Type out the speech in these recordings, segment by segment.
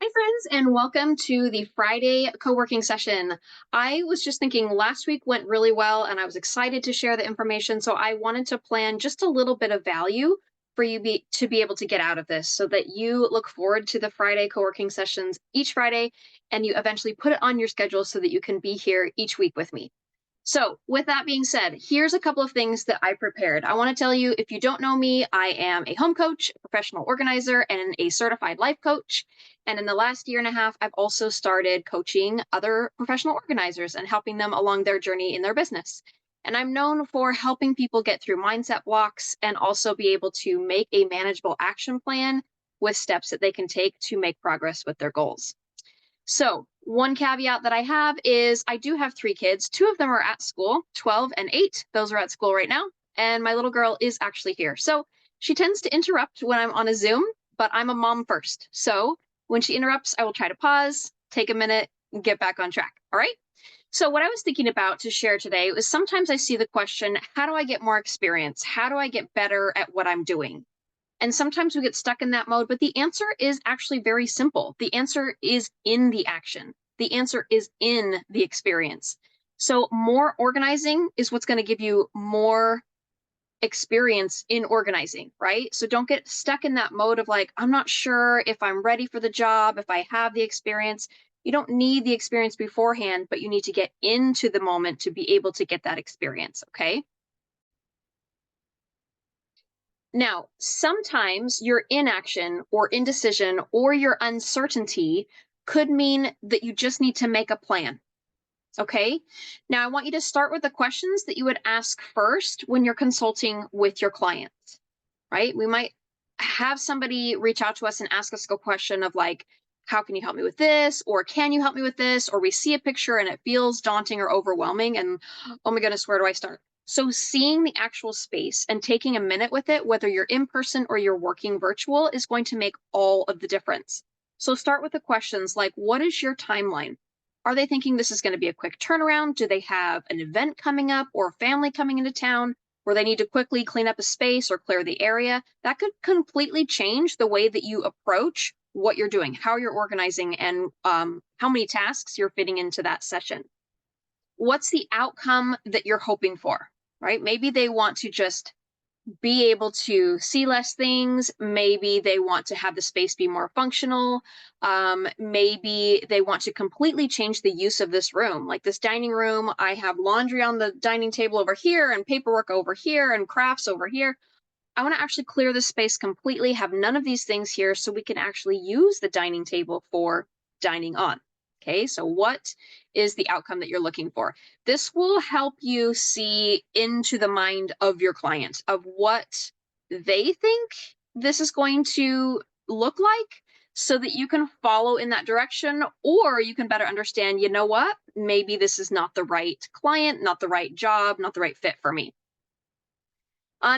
Hi, friends, and welcome to the Friday co-working session. I was just thinking last week went really well, and I was excited to share the information. So I wanted to plan just a little bit of value for you to be able to get out of this so that you look forward to the Friday co-working sessions each Friday, and you eventually put it on your schedule so that you can be here each week with me. So, with that being said, here's a couple of things that I prepared. I want to tell you, if you don't know me, I am a home coach, a professional organizer, and a certified life coach. And in the last year and a half, I've also started coaching other professional organizers and helping them along their journey in their business. And I'm known for helping people get through mindset blocks and also be able to make a manageable action plan with steps that they can take to make progress with their goals. So, one caveat that I have is I do have three kids. Two of them are at school, 12 and 8. Those are at school right now. And my little girl is actually here. So, she tends to interrupt when I'm on a Zoom, but I'm a mom first. So, when she interrupts, I will try to pause, take a minute, and get back on track. All right. So, what I was thinking about to share today was sometimes I see the question, how do I get more experience? How do I get better at what I'm doing? And sometimes we get stuck in that mode, but the answer is actually very simple. The answer is in the action. The answer is in the experience. So more organizing is what's going to give you more experience in organizing, right? So don't get stuck in that mode of like, I'm not sure if I'm ready for the job, if I have the experience. You don't need the experience beforehand, but you need to get into the moment to be able to get that experience, okay? Now, sometimes your inaction or indecision or your uncertainty could mean that you just need to make a plan. Okay. Now, I want you to start with the questions that you would ask first when you're consulting with your clients, right? We might have somebody reach out to us and ask us a question of like, how can you help me with this? Or can you help me with this? Or we see a picture and it feels daunting or overwhelming. And oh my goodness, where do I start? So, seeing the actual space and taking a minute with it, whether you're in person or you're working virtual, is going to make all of the difference. So, start with the questions like, what is your timeline? Are they thinking this is going to be a quick turnaround? Do they have an event coming up or a family coming into town where they need to quickly clean up a space or clear the area? That could completely change the way that you approach what you're doing, how you're organizing, and how many tasks you're fitting into that session. What's the outcome that you're hoping for, right? Maybe they want to just be able to see less things. Maybe they want to have the space be more functional. Maybe they want to completely change the use of this room. Like this dining room, I have laundry on the dining table over here and paperwork over here and crafts over here. I want to actually clear the space completely, have none of these things here so we can actually use the dining table for dining on. Okay, so what is the outcome that you're looking for? This will help you see into the mind of your client of what they think this is going to look like so that you can follow in that direction, or you can better understand, you know what, maybe this is not the right client, not the right job, not the right fit for me.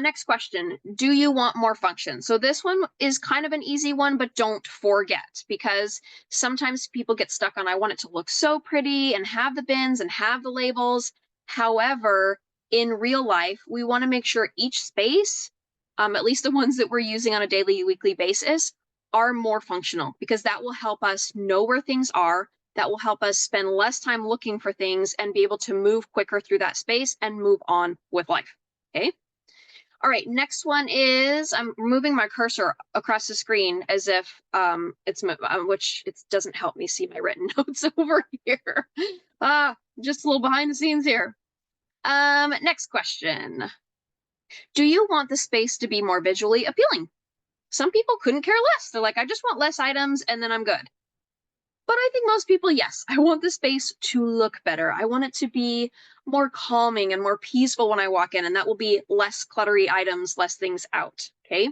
Next question. Do you want more function? So this one is kind of an easy one, but don't forget, because sometimes people get stuck on, I want it to look so pretty and have the bins and have the labels. However, in real life, we want to make sure each space, at least the ones that we're using on a daily, weekly basis, are more functional, because that will help us know where things are. That will help us spend less time looking for things and be able to move quicker through that space and move on with life. Okay. All right, next one is I'm moving my cursor across the screen as if it's which it doesn't help me see my written notes over here. Just a little behind the scenes here. Next question. Do you want the space to be more visually appealing? Some people couldn't care less. They're like, I just want less items and then I'm good. But I think most people, yes, I want the space to look better. I want it to be more calming and more peaceful when I walk in, and that will be less cluttery items, less things out. Okay.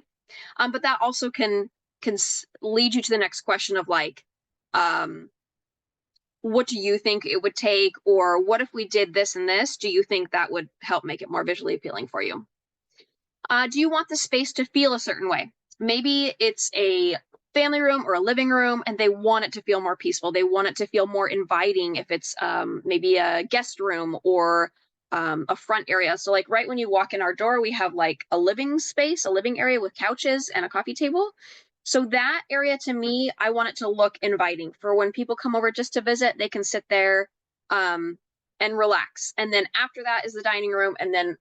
But that also can lead you to the next question of like, what do you think it would take? Or what if we did this and this? Do you think that would help make it more visually appealing for you? Do you want the space to feel a certain way? Maybe it's a family room or a living room and they want it to feel more peaceful. They want it to feel more inviting if it's maybe a guest room or a front area. So like right when you walk in our door, we have like a living space, a living area with couches and a coffee table. So that area to me, I want it to look inviting for when people come over just to visit, they can sit there and relax. And then after that is the dining room. And then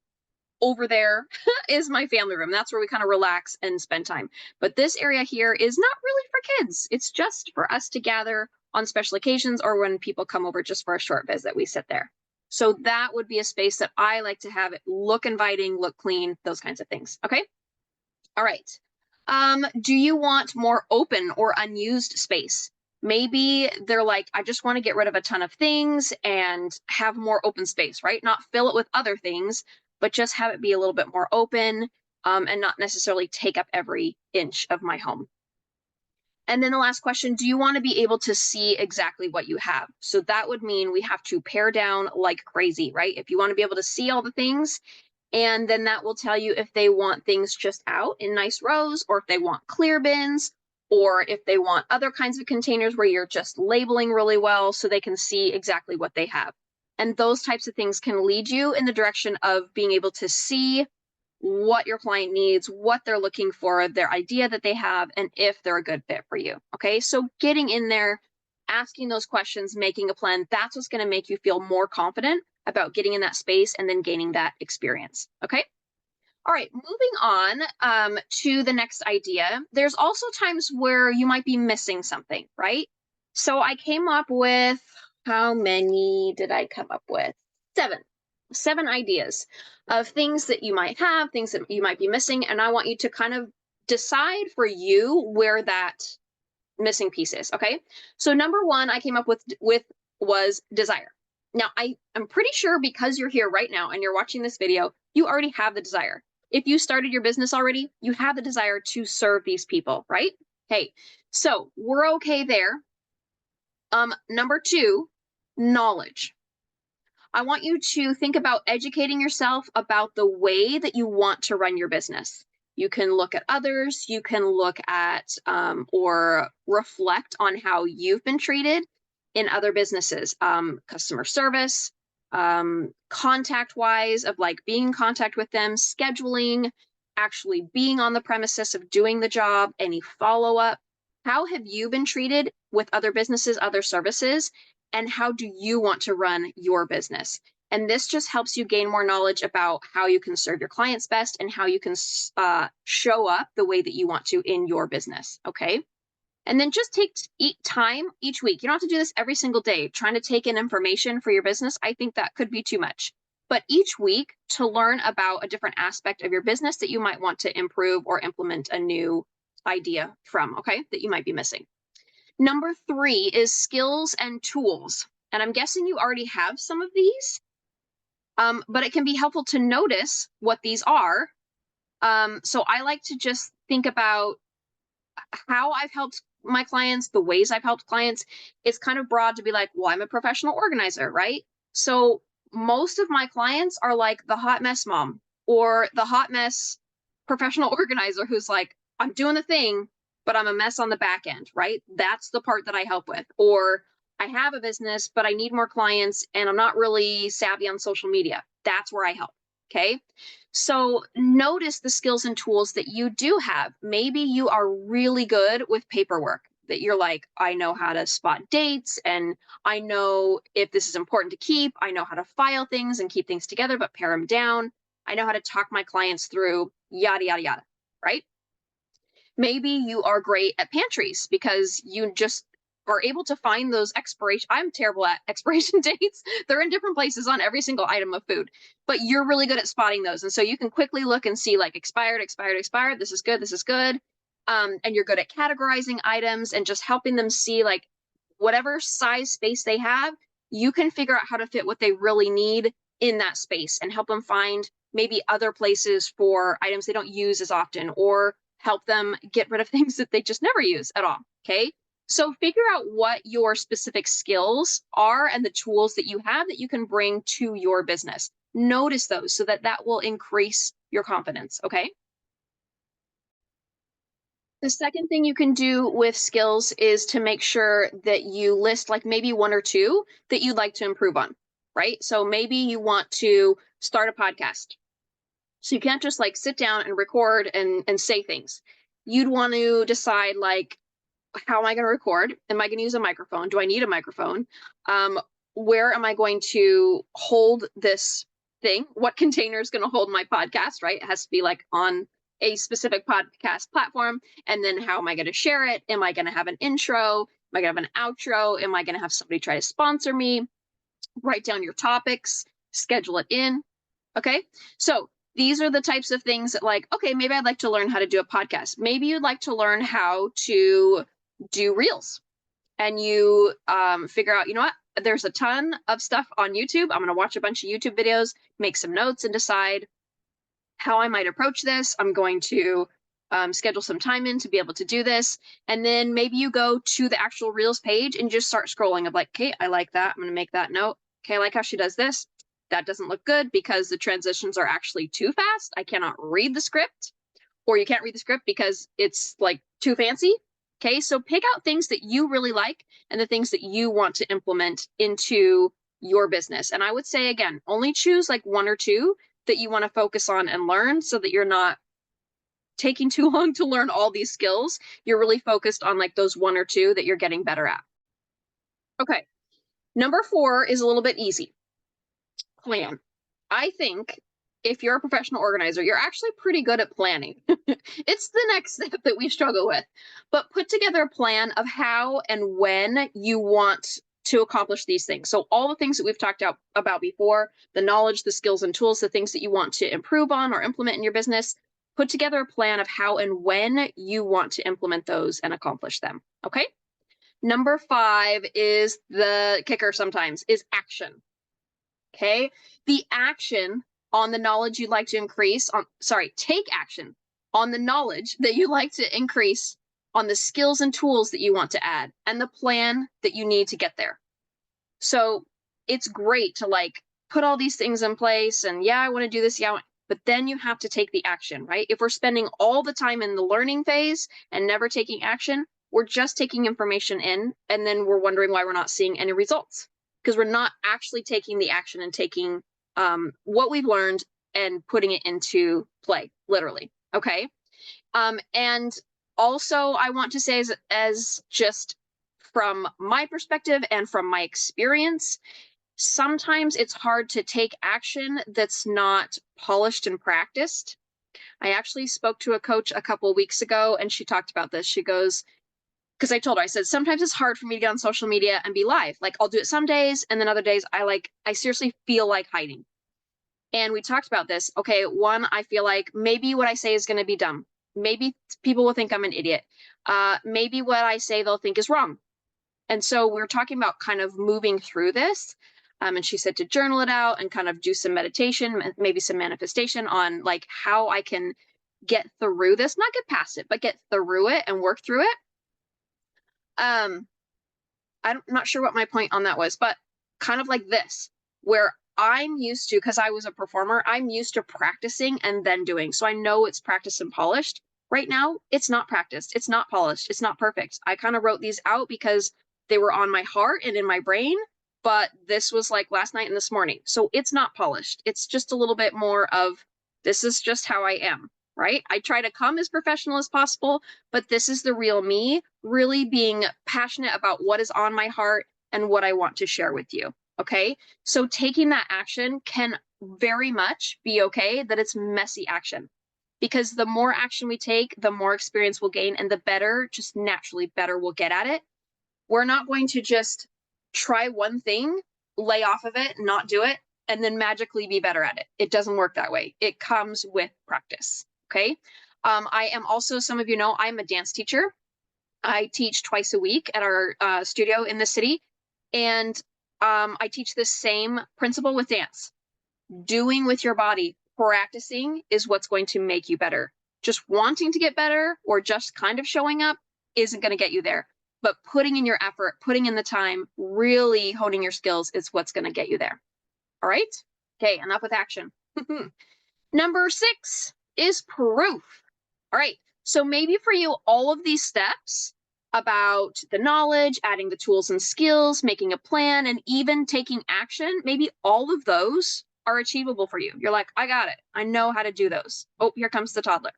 over there is my family room. That's where we kind of relax and spend time. But this area here is not really for kids. It's just for us to gather on special occasions or when people come over just for a short visit, we sit there. So that would be a space that I like to have it look inviting, look clean, those kinds of things. Okay. All right. Do you want more open or unused space? Maybe they're like, I just want to get rid of a ton of things and have more open space, right? Not fill it with other things, but just have it be a little bit more open and not necessarily take up every inch of my home. And then the last question, do you want to be able to see exactly what you have? So that would mean we have to pare down like crazy, right? If you want to be able to see all the things, and then that will tell you if they want things just out in nice rows, or if they want clear bins, or if they want other kinds of containers where you're just labeling really well so they can see exactly what they have. And those types of things can lead you in the direction of being able to see what your client needs, what they're looking for, their idea that they have, and if they're a good fit for you. Okay, so getting in there, asking those questions, making a plan, that's what's going to make you feel more confident about getting in that space and then gaining that experience. Okay. All right, moving on to the next idea. There's also times where you might be missing something, right? So I came up with, how many did I come up with? Seven ideas of things that you might have, things that you might be missing. And I want you to kind of decide for you where that missing piece is. Okay. So number one I came up with was desire. Now I'm pretty sure because you're here right now and you're watching this video, you already have the desire. If you started your business already, you have the desire to serve these people, right? Hey, so we're okay there. Number two, knowledge. I want you to think about educating yourself about the way that you want to run your business. You can look at others, you can look at or reflect on how you've been treated in other businesses, customer service, contact wise, of like being in contact with them, scheduling, actually being on the premises of doing the job, any follow up. How have you been treated with other businesses, other services? And how do you want to run your business? And this just helps you gain more knowledge about how you can serve your clients best and how you can show up the way that you want to in your business. Okay. And then just take time each week. You don't have to do this every single day, trying to take in information for your business. I think that could be too much. But each week to learn about a different aspect of your business that you might want to improve or implement a new idea from, okay, that you might be missing. Number three is skills and tools. And I'm guessing you already have some of these, but it can be helpful to notice what these are. So I like to just think about how I've helped my clients, the ways I've helped clients. It's kind of broad to be like, well, I'm a professional organizer, right? So most of my clients are like the hot mess mom or the hot mess professional organizer who's like, I'm doing the thing, but I'm a mess on the back end, right? That's the part that I help with. Or I have a business, but I need more clients and I'm not really savvy on social media. That's where I help. Okay. So notice the skills and tools that you do have. Maybe you are really good with paperwork, that you're like, I know how to spot dates and I know if this is important to keep. I know how to file things and keep things together, but pare them down. I know how to talk my clients through yada, yada, yada, right? Maybe you are great at pantries because you just are able to find those expiration. I'm terrible at expiration dates. They're in different places on every single item of food, but you're really good at spotting those. And so you can quickly look and see like expired, expired, expired. This is good. This is good. And you're good at categorizing items and just helping them see like whatever size space they have, you can figure out how to fit what they really need in that space and help them find maybe other places for items they don't use as often, or help them get rid of things that they just never use at all. Okay. So figure out what your specific skills are and the tools that you have that you can bring to your business. Notice those so that that will increase your confidence. Okay. The second thing you can do with skills is to make sure that you list like maybe one or two that you'd like to improve on, right? So maybe you want to start a podcast. So you can't just like sit down and record and say things. you'd want to decide, like, how am I going to record? Am I going to use a microphone? Do I need a microphone? Where am I going to hold this thing? What container is going to hold my podcast, right? It has to be like on a specific podcast platform. And then how am I going to share it? Am I going to have an intro? Am I going to have an outro? Am I going to have somebody try to sponsor me? Write down your topics, schedule it in. Okay. So these are the types of things that, like, okay, maybe I'd like to learn how to do a podcast. Maybe you'd like to learn how to do reels, and you figure out, you know what, there's a ton of stuff on YouTube. I'm going to watch a bunch of YouTube videos, make some notes, and decide how I might approach this. I'm going to schedule some time in to be able to do this. And then maybe you go to the actual reels page and just start scrolling of, like, okay, I like that. I'm going to make that note. Okay, I like how she does this. That doesn't look good because the transitions are actually too fast. I cannot read the script. Or you can't read the script because it's like too fancy. Okay, so pick out things that you really like and the things that you want to implement into your business. And I would say, again, only choose like one or two that you want to focus on and learn, so that you're not taking too long to learn all these skills. You're really focused on like those one or two that you're getting better at. Okay, number 4 is a little bit easy. Plan. I think if you're a professional organizer, you're actually pretty good at planning. It's the next step that we struggle with. But put together a plan of how and when you want to accomplish these things. So all the things that we've talked about before, the knowledge, the skills and tools, the things that you want to improve on or implement in your business, put together a plan of how and when you want to implement those and accomplish them. Okay? Number 5 is the kicker sometimes, is action. Okay? The action on the knowledge you'd like to increase on, take action on the knowledge that you'd like to increase, on the skills and tools that you want to add, and the plan that you need to get there. So it's great to like put all these things in place and, yeah, I want to do this. Yeah. But then you have to take the action, right? If we're spending all the time in the learning phase and never taking action, we're just taking information in, and then we're wondering why we're not seeing any results, because we're not actually taking the action and taking what we've learned and putting it into play, literally. Okay. And also, I want to say, as just from my perspective and from my experience, sometimes it's hard to take action that's not polished and practiced. I actually spoke to a coach a couple of weeks ago, and she talked about this. She goes, because I told her, I said, sometimes it's hard for me to get on social media and be live. Like, I'll do it some days, and then other days I seriously feel like hiding. And we talked about this. Okay, one, I feel like maybe what I say is going to be dumb. Maybe people will think I'm an idiot. Maybe what I say they'll think is wrong. And so we're talking about kind of moving through this. And she said to journal it out and kind of do some meditation, maybe some manifestation on like how I can get through this, not get past it, but get through it and work through it. I'm not sure what my point on that was, but kind of like this, where I'm used to, because I was a performer, I'm used to practicing and then doing. So I know it's practiced and polished. Right now, it's not practiced. It's not polished. It's not perfect. I kind of wrote these out because they were on my heart and in my brain, but this was like last night and this morning. So it's not polished. It's just a little bit more of, this is just how I am, right? I try to come as professional as possible, but this is the real me, really being passionate about what is on my heart and what I want to share with you. Okay. So taking that action can very much be okay, that it's messy action, because the more action we take, the more experience we'll gain, and the better, just naturally better we'll get at it. We're not going to just try one thing, lay off of it, not do it, and then magically be better at it. It doesn't work that way. It comes with practice. Okay. I am also, some of you know, I'm a dance teacher. I teach twice a week at our studio in the city. And I teach the same principle with dance. Doing with your body, practicing is what's going to make you better. Just wanting to get better or just kind of showing up isn't going to get you there. But putting in your effort, putting in the time, really honing your skills is what's going to get you there. All right? Okay, enough with action. Number 6 is proof. All right, so maybe for you, all of these steps about the knowledge, adding the tools and skills, making a plan, and even taking action, maybe all of those are achievable for you. You're like, I got it. I know how to do those. Oh, here comes the toddler.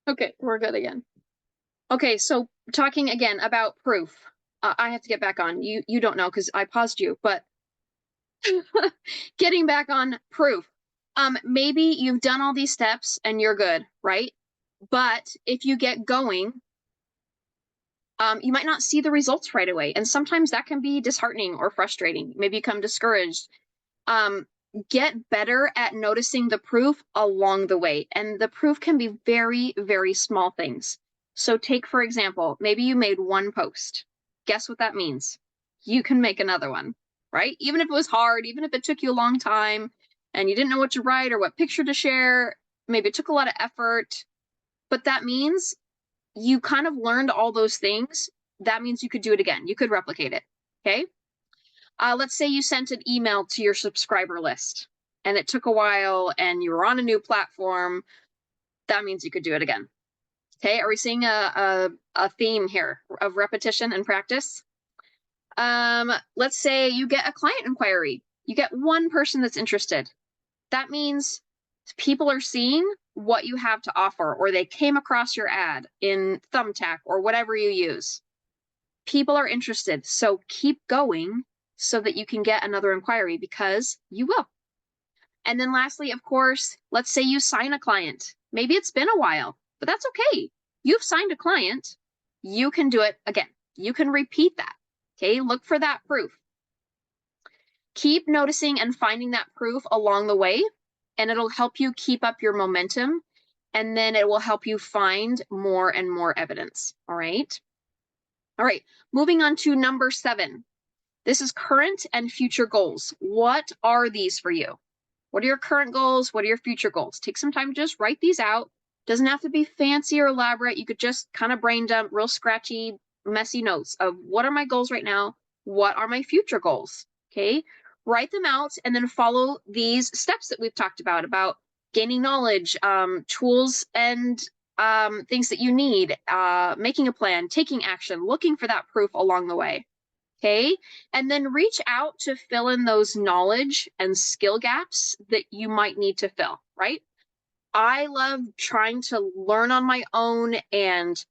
Okay, we're good again. Okay, so talking again about proof. I have to get back on. You don't know because I paused you, but getting back on proof. Maybe you've done all these steps and you're good, right? But if you get going, you might not see the results right away. And sometimes that can be disheartening or frustrating. Maybe you become discouraged. Um, get better at noticing the proof along the way. And the proof can be very, very small things. So take, for example, maybe you made one post. Guess what that means? You can make another one, right? Even if it was hard, even if it took you a long time and you didn't know what to write or what picture to share, maybe it took a lot of effort, but that means you kind of learned all those things. That means you could do it again. You could replicate it. Okay. Let's say you sent an email to your subscriber list and it took a while and you were on a new platform. That means you could do it again. Okay. Are we seeing a theme here of repetition and practice? Let's say you get a client inquiry. You get one person that's interested. That means people are seeing what you have to offer, or they came across your ad in Thumbtack or whatever you use. People are interested. So keep going so that you can get another inquiry, because you will. And then lastly, of course, let's say you sign a client. Maybe it's been a while, but that's okay. You've signed a client. You can do it again. You can repeat that. Okay, look for that proof. Keep noticing and finding that proof along the way, and it'll help you keep up your momentum, and then it will help you find more and more evidence. All right. All right. Moving on to number 7. This is current and future goals. What are these for you? What are your current goals? What are your future goals? Take some time to just write these out. Doesn't have to be fancy or elaborate. You could just kind of brain dump real scratchy, messy notes of what are my goals right now? What are my future goals? Okay. Write them out and then follow these steps that we've talked about gaining knowledge, tools and things that you need, making a plan, taking action, looking for that proof along the way. Okay. And then reach out to fill in those knowledge and skill gaps that you might need to fill, right? I love trying to learn on my own. And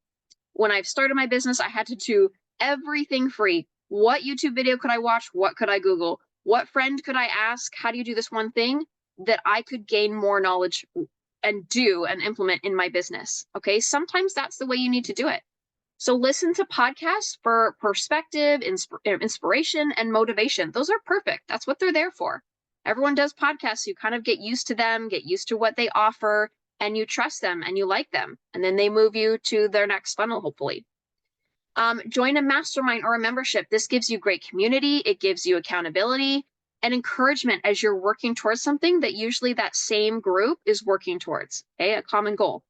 when I've started my business, I had to do everything free. What YouTube video could I watch? What could I Google? What friend could I ask? How do you do this one thing that I could gain more knowledge and do and implement in my business? Okay. Sometimes that's the way you need to do it. So listen to podcasts for perspective, inspiration, and motivation. Those are perfect. That's what they're there for. Everyone does podcasts. You kind of get used to them, get used to what they offer, and you trust them and you like them. And then they move you to their next funnel, hopefully. Join a mastermind or a membership. This gives you great community. It gives you accountability and encouragement as you're working towards something that usually that same group is working towards, okay, a common goal.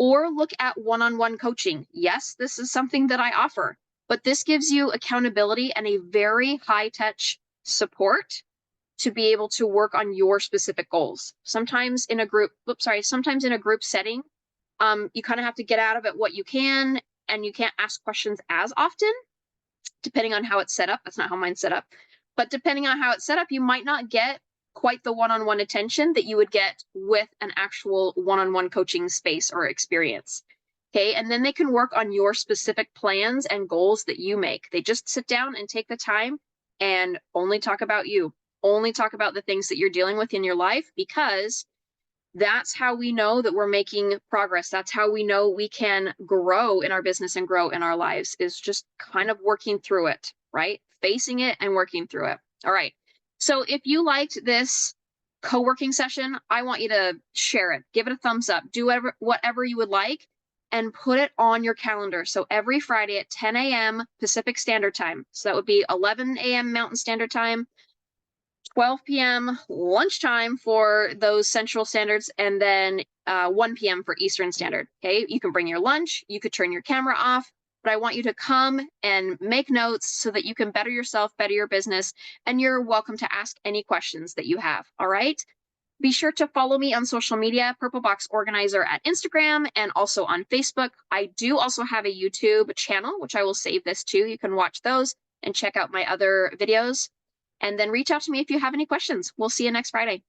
Or look at one-on-one coaching. Yes, this is something that I offer, but this gives you accountability and a very high-touch support to be able to work on your specific goals. Sometimes in a group, sometimes in a group setting, you kind of have to get out of it what you can, and you can't ask questions as often, depending on how it's set up. That's not how mine's set up. But depending on how it's set up, you might not get quite the one-on-one attention that you would get with an actual one-on-one coaching space or experience. Okay, and then they can work on your specific plans and goals that you make. They just sit down and take the time and only talk about you, only talk about the things that you're dealing with in your life, because that's how we know that we're making progress. That's how we know we can grow in our business and grow in our lives, is just kind of working through it, right? Facing it and working through it. All right. So if you liked this co-working session, I want you to share it, give it a thumbs up, do whatever you would like, and put it on your calendar. So every Friday at 10 a.m. Pacific Standard Time. So that would be 11 a.m. Mountain Standard Time, 12 p.m. lunchtime for those Central Standards, and then 1 p.m. for Eastern Standard. Okay, you can bring your lunch, you could turn your camera off, but I want you to come and make notes so that you can better yourself, better your business, and you're welcome to ask any questions that you have. All right. Be sure to follow me on social media, Purple Box Organizer at Instagram and also on Facebook. I do also have a YouTube channel, which I will save this to. You can watch those and check out my other videos. And then reach out to me if you have any questions. We'll see you next Friday.